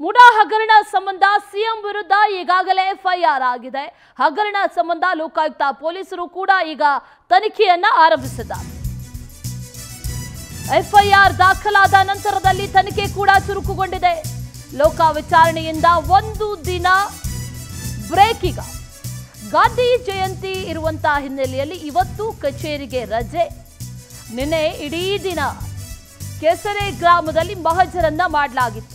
ಮುಡಾ ಹಗರಣ ಸಂಬಂಧ ಸಿಎಂ ವಿರುದ್ಧ ಈಗಾಗಲೇ ಎಫ್ಐಆರ್ ಆಗಿದೆ. ಹಗರಣ ಸಂಬಂಧ ಲೋಕಾಯುಕ್ತ ಪೊಲೀಸರು ಕೂಡ ಈಗ ತನಿಖೆಯನ್ನ ಆರಂಭಿಸಿದ್ದಾರೆ. ಎಫ್ಐಆರ್ ದಾಖಲಾದ ನಂತರದಲ್ಲಿ ತನಿಖೆ ಕೂಡ ಚುರುಕುಗೊಂಡಿದೆ. ಲೋಕ ವಿಚಾರಣೆಯಿಂದ ಒಂದು ದಿನ ಬ್ರೇಕ್. ಈಗ ಗಾಂಧಿ ಜಯಂತಿ ಇರುವಂತಹ ಹಿನ್ನೆಲೆಯಲ್ಲಿ ಇವತ್ತು ಕಚೇರಿಗೆ ರಜೆ. ನಿನ್ನೆ ಇಡೀ ದಿನ ಕೆಸರೆ ಗ್ರಾಮದಲ್ಲಿ ಮಹಜರನ್ನ ಮಾಡಲಾಗಿತ್ತು.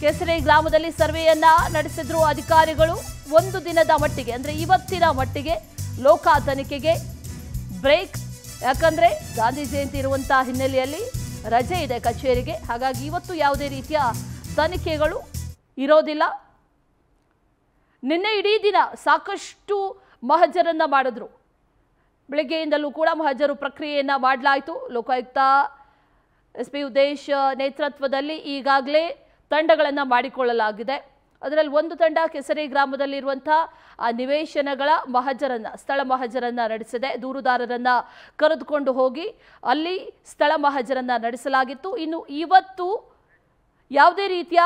ಕೆಸರೆ ಗ್ರಾಮದಲ್ಲಿ ಸರ್ವೆಯನ್ನ ನಡೆಸಿದ್ರು ಅಧಿಕಾರಿಗಳು. ಒಂದು ದಿನದ ಮಟ್ಟಿಗೆ ಅಂದ್ರೆ ಇವತ್ತಿನ ಮಟ್ಟಿಗೆ ಲೋಕ ತನಿಖೆಗೆ ಬ್ರೇಕ್. ಯಾಕಂದ್ರೆ ಗಾಂಧಿ ಜಯಂತಿ ಇರುವಂತಹ ಹಿನ್ನೆಲೆಯಲ್ಲಿ ರಜೆ ಇದೆ ಕಚೇರಿಗೆ. ಹಾಗಾಗಿ ಇವತ್ತು ಯಾವುದೇ ರೀತಿಯ ತನಿಖೆಗಳು ಇರೋದಿಲ್ಲ. ನಿನ್ನೆ ಇಡೀ ದಿನ ಸಾಕಷ್ಟು ಮಹಜರನ್ನ ಮಾಡಿದ್ರು. ಬೆಳಗ್ಗೆಯಿಂದಲೂ ಕೂಡ ಮಹಜರು ಪ್ರಕ್ರಿಯೆಯನ್ನ ಮಾಡಲಾಯಿತು. ಲೋಕಾಯುಕ್ತ SP ಉದೇಶ್ ನೇತೃತ್ವದಲ್ಲಿ ಈಗಾಗಲೇ ತಂಡಗಳನ್ನು ಮಾಡಿಕೊಳ್ಳಲಾಗಿದೆ. ಅದರಲ್ಲಿ ಒಂದು ತಂಡ ಕೆಸರೆ ಗ್ರಾಮದಲ್ಲಿರುವಂತಹ ನಿವೇಶನಗಳ ಮಹಜರನ್ನ ಸ್ಥಳ ಮಹಜರನ್ನ ನಡೆಸಿದೆ. ದೂರುದಾರರನ್ನ ಕರೆದುಕೊಂಡು ಹೋಗಿ ಅಲ್ಲಿ ಸ್ಥಳ ಮಹಜರನ್ನ ನಡೆಸಲಾಗಿತ್ತು. ಇನ್ನು ಇವತ್ತು ಯಾವುದೇ ರೀತಿಯ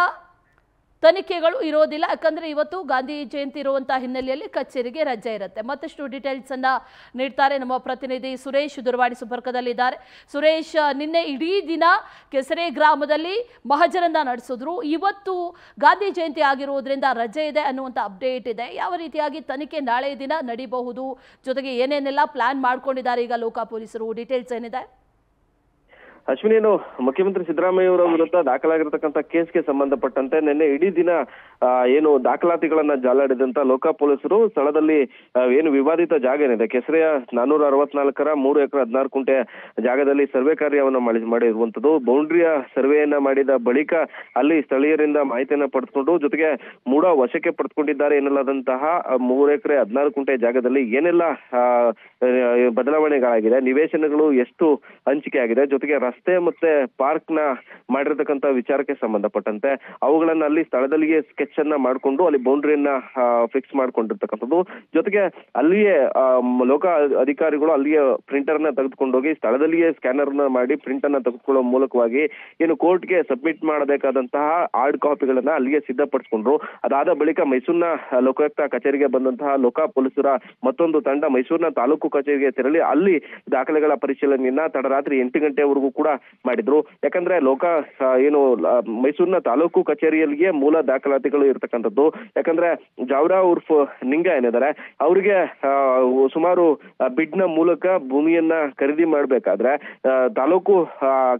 ತನಿಖೆಗಳು ಇರೋದಿಲ್ಲ. ಯಾಕಂದ್ರೆ ಇವತ್ತು ಗಾಂಧಿ ಜಯಂತಿ ಇರುವಂತಹ ಹಿನ್ನೆಲೆಯಲ್ಲಿ ಕಚೇರಿಗೆ ರಜೆ ಇರುತ್ತೆ. ಮತ್ತಷ್ಟು ಡೀಟೇಲ್ಸ್ ಅನ್ನ ನೀಡ್ತಾರೆ ನಮ್ಮ ಪ್ರತಿನಿಧಿ ಸುರೇಶ್ ದೂರವಾಣಿ ಸಂಪರ್ಕದಲ್ಲಿದ್ದಾರೆ. ಸುರೇಶ್, ನಿನ್ನೆ ಇಡೀ ದಿನ ಕೆಸರೆ ಗ್ರಾಮದಲ್ಲಿ ಮಹಜರನ್ನ ನಡೆಸಿದ್ರು. ಇವತ್ತು ಗಾಂಧಿ ಜಯಂತಿ ಆಗಿರುವುದರಿಂದ ರಜೆ ಇದೆ ಅನ್ನುವಂಥ ಅಪ್ಡೇಟ್ ಇದೆ. ಯಾವ ರೀತಿಯಾಗಿ ತನಿಖೆ ನಾಳೆ ದಿನ ನಡೀಬಹುದು, ಜೊತೆಗೆ ಏನೇನೆಲ್ಲ ಪ್ಲಾನ್ ಮಾಡ್ಕೊಂಡಿದ್ದಾರೆ ಈಗ ಲೋಕ ಪೊಲೀಸರು, ಡೀಟೇಲ್ಸ್ ಏನಿದೆ? ಅಶ್ವಿನಿ, ಮುಖ್ಯಮಂತ್ರಿ ಸಿದ್ದರಾಮಯ್ಯ ಅವರ ವಿರುದ್ಧ ದಾಖಲಾಗಿರ್ತಕ್ಕಂಥ ಕೇಸ್ಗೆ ಸಂಬಂಧಪಟ್ಟಂತೆ ನಿನ್ನೆ ಇಡೀ ದಿನ ಏನು ದಾಖಲಾತಿಗಳನ್ನ ಜಾಲಾಡಿದಂತ ಲೋಕ ಪೊಲೀಸರು ಸ್ಥಳದಲ್ಲಿ ಏನು ವಿವಾದಿತ ಜಾಗ ಏನಿದೆ ಕೆಸರೆಯ 464ರ 3 ಎಕರೆ 16 ಕುಂಟೆ ಜಾಗದಲ್ಲಿ ಸರ್ವೆ ಕಾರ್ಯವನ್ನು ಮಾಡಿರುವಂತದ್ದು. ಬೌಂಡ್ರಿಯ ಸರ್ವೆಯನ್ನ ಮಾಡಿದ ಬಳಿಕ ಅಲ್ಲಿ ಸ್ಥಳೀಯರಿಂದ ಮಾಹಿತಿಯನ್ನ ಪಡೆದುಕೊಂಡು ಜೊತೆಗೆ ಮೂಡ ವಶಕ್ಕೆ ಪಡೆದುಕೊಂಡಿದ್ದಾರೆ ಎನ್ನಲಾದಂತಹ 3 ಎಕರೆ 16 ಕುಂಟೆ ಜಾಗದಲ್ಲಿ ಏನೆಲ್ಲ ಬದಲಾವಣೆಗಳಾಗಿದೆ, ನಿವೇಶನಗಳು ಎಷ್ಟು ಹಂಚಿಕೆ ಆಗಿದೆ, ಜೊತೆಗೆ ರಸ್ತೆ ಮತ್ತೆ ಪಾರ್ಕ್ ನ ಮಾಡಿರ್ತಕ್ಕಂಥ ವಿಚಾರಕ್ಕೆ ಸಂಬಂಧಪಟ್ಟಂತೆ ಅವುಗಳನ್ನ ಅಲ್ಲಿ ಸ್ಥಳದಲ್ಲಿಯೇ ಸ್ಕೆಚ್ ಅನ್ನ ಮಾಡಿಕೊಂಡು ಅಲ್ಲಿ ಬೌಂಡ್ರಿಯನ್ನ ಫಿಕ್ಸ್ ಮಾಡ್ಕೊಂಡಿರ್ತಕ್ಕಂಥದ್ದು. ಜೊತೆಗೆ ಅಲ್ಲಿಯೇ ಲೋಕ ಅಧಿಕಾರಿಗಳು ಅಲ್ಲಿಯೇ ಪ್ರಿಂಟರ್ ನ ತೆಗೆದುಕೊಂಡೋಗಿ ಸ್ಥಳದಲ್ಲಿಯೇ ಸ್ಕ್ಯಾನರ್ ನ ಮಾಡಿ ಪ್ರಿಂಟ್ ಅನ್ನ ತೆಗೆದುಕೊಳ್ಳುವ ಮೂಲಕವಾಗಿ ಏನು ಕೋರ್ಟ್ಗೆ ಸಬ್ಮಿಟ್ ಮಾಡಬೇಕಾದಂತಹ ಹಾರ್ಡ್ ಕಾಪಿಗಳನ್ನ ಅಲ್ಲಿಯೇ ಸಿದ್ಧಪಡಿಸಿಕೊಂಡ್ರು. ಅದಾದ ಬಳಿಕ ಮೈಸೂರಿನ ಲೋಕಾಯುಕ್ತ ಕಚೇರಿಗೆ ಬಂದಂತಹ ಲೋಕ ಪೊಲೀಸರ ಮತ್ತೊಂದು ತಂಡ ಮೈಸೂರಿನ ತಾಲೂಕು ಕಚೇರಿಗೆ ತೆರಳಿ ಅಲ್ಲಿ ದಾಖಲೆಗಳ ಪರಿಶೀಲನೆಯನ್ನ ತಡರಾತ್ರಿ 8 ಗಂಟೆವರೆಗೂ ಕೂಡ ಮಾಡಿದ್ರು. ಯಾಕಂದ್ರೆ ಏನು ಮೈಸೂರಿನ ತಾಲೂಕು ಕಚೇರಿಯಲ್ಲಿಯೇ ಮೂಲ ದಾಖಲಾತಿಗಳು ಇರ್ತಕ್ಕಂಥದ್ದು. ಯಾಕಂದ್ರೆ ಜಾವ್ರಾ ಉರ್ಫ್ ನಿಂಗ ಏನಿದ್ದಾರೆ ಅವರಿಗೆ ಸುಮಾರು ಬಿಡ್ ನ ಮೂಲಕ ಭೂಮಿಯನ್ನ ಖರೀದಿ ಮಾಡ್ಬೇಕಾದ್ರೆ ತಾಲೂಕು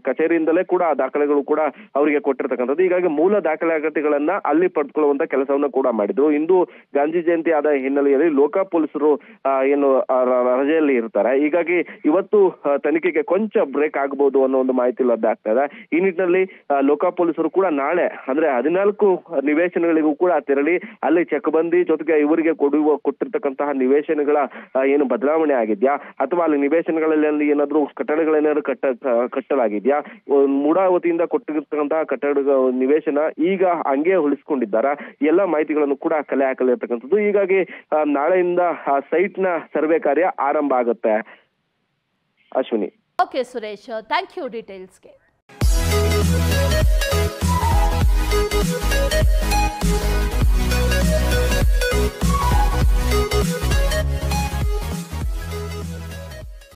ಕಚೇರಿಯಿಂದಲೇ ಕೂಡ ಆ ದಾಖಲೆಗಳು ಕೂಡ ಅವರಿಗೆ ಕೊಟ್ಟಿರ್ತಕ್ಕಂಥದ್ದು. ಹೀಗಾಗಿ ಮೂಲ ದಾಖಲಾತಿಗಳನ್ನ ಅಲ್ಲಿ ಪಡೆದುಕೊಳ್ಳುವಂತ ಕೆಲಸವನ್ನ ಕೂಡ ಮಾಡಿದ್ರು. ಇಂದು ಗಾಂಧಿ ಜಯಂತಿ ಆದ ಹಿನ್ನೆಲೆಯಲ್ಲಿ ಲೋಕ ಪೊಲೀಸರು ಏನು ರಜೆಯಲ್ಲಿ ಇರ್ತಾರೆ. ಹೀಗಾಗಿ ಇವತ್ತು ತನಿಖೆಗೆ ಕೊಂಚ ಬ್ರೇಕ್ ಆಗಬಹುದು ಅನ್ನೋ ಒಂದು ಮಾಹಿತಿ ಲಭ್ಯ ಆಗ್ತಾ ಇದೆ. ಈ ನಿಟ್ಟಿನಲ್ಲಿ ಲೋಕ ಪೊಲೀಸರು ಕೂಡ ನಾಳೆ ಅಂದ್ರೆ 14 ನಿವೇಶನಗಳಿಗೂ ಕೂಡ ತೆರಳಿ ಅಲ್ಲಿ ಚೆಕ್ ಬಂದಿ ಜೊತೆಗೆ ಇವರಿಗೆ ಕೊಟ್ಟಿರ್ತಕ್ಕಂತಹ ನಿವೇಶನಗಳ ಏನು ಬದಲಾವಣೆ ಆಗಿದ್ಯಾ ಅಥವಾ ಅಲ್ಲಿ ನಿವೇಶನಗಳಲ್ಲಿ ಏನಾದ್ರು ಕಟ್ಟಡಗಳೇನಾದ್ರು ಕಟ್ಟಲಾಗಿದ್ಯಾ, ಮೂಡಾ ವತಿಯಿಂದ ಕೊಟ್ಟಿರ್ತಕ್ಕಂತಹ ಕಟ್ಟಡ ನಿವೇಶನ ಈಗ ಹಂಗೆ ಉಳಿಸ್ಕೊಂಡಿದ್ದಾರಾ, ಎಲ್ಲ ಮಾಹಿತಿಗಳನ್ನು ಕೂಡ ಕಲೆ ಹಾಕಲಿರ್ತಕ್ಕಂಥದ್ದು. ಹೀಗಾಗಿ ನಾಳೆಯಿಂದ ಸೈಟ್ ನ ಸರ್ವೆ ಕಾರ್ಯ ಆರಂಭ ಆಗುತ್ತೆ. Ashwini. Okay Suresh, thank you ಡೀಟೇಲ್ಸ್ಗೆ.